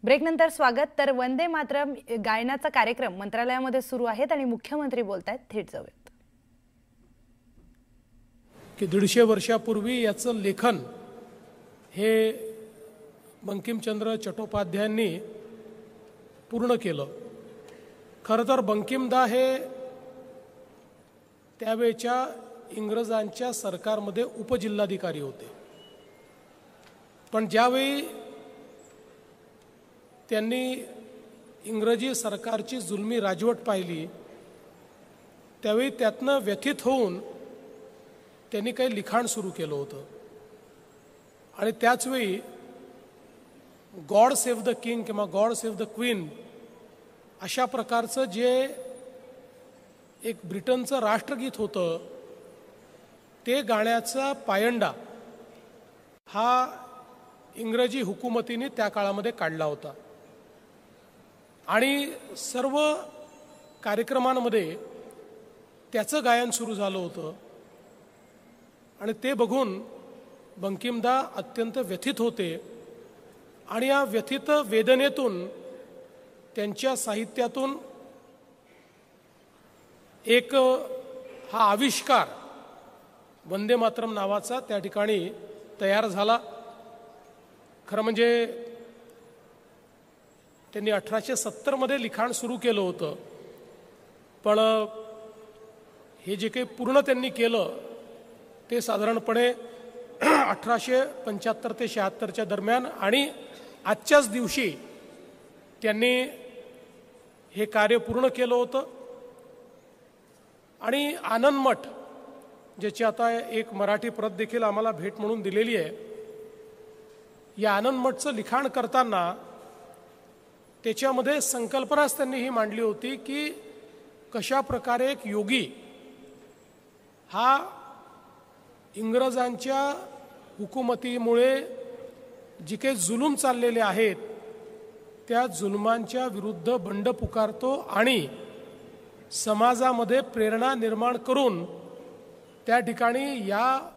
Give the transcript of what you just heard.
ब्रेकनंतर स्वागत। तर वंदे मातरम गायनाचा कार्यक्रम मंत्रालयामध्ये सुरू आहेत आणि मुख्यमंत्री बोलतायत, थेट जाऊयात। की 150 वर्षापूर्वी याचं लेखन हे बंकिमचंद्र चट्टोपाध्यायांनी पूर्ण केलं। खरं तर बंकिमदा हे त्यावेळच्या इंग्रजांच्या सरकारमध्ये उपजिल्हाधिकारी होते, पण ज्यावेळी त्यांनी इंग्रजी सरकारची जुलमी राजवट पाहिली त्यावेळी त्यातनं व्यथित होऊन त्यांनी काही लिखाण सुरू केलं होतं आणि त्याचवेळी गॉड सेव्ह द किंग किंवा गॉड सेव्ह द क्वीन अशा प्रकारचं जे एक ब्रिटनचं राष्ट्रगीत होतं ते गाण्याचा पायंडा हा इंग्रजी हुकुमतीने त्या काळामध्ये काढला होता आणि सर्व कार्यक्रमांमध्ये त्याचं गायन सुरू झालं होतं आणि ते बघून बंकिमदा अत्यंत व्यथित होते आणि या व्यथित वेदनेतून त्यांच्या साहित्यातून एक हा आविष्कार वंदे मातरम नावाचा त्या ठिकाणी तयार झाला। खरं म्हणजे त्यांनी 1870 मध्ये लिखाण सुरू केलं होतं, पण हे जे काही पूर्ण त्यांनी केलं ते साधारणपणे 1875 ते 76च्या दरम्यान आणि आजच्याच दिवशी त्यांनी हे कार्य पूर्ण केलं होतं। आणि आनंद मठ ज्याची आता एक मराठी प्रत देखील आम्हाला भेट म्हणून दिलेली आहे, या आनंद मठचं लिखाण करताना त्याच्यामध्ये संकल्पनाच त्यांनी ही मांडली होती की कशा प्रकारे एक योगी हा इंग्रजांच्या हुकुमतीमुळे जी काही जुलूम चाललेले आहेत त्या जुलमांच्या विरुद्ध बंड पुकारतो आणि समाजामध्ये प्रेरणा निर्माण करून त्या ठिकाणी या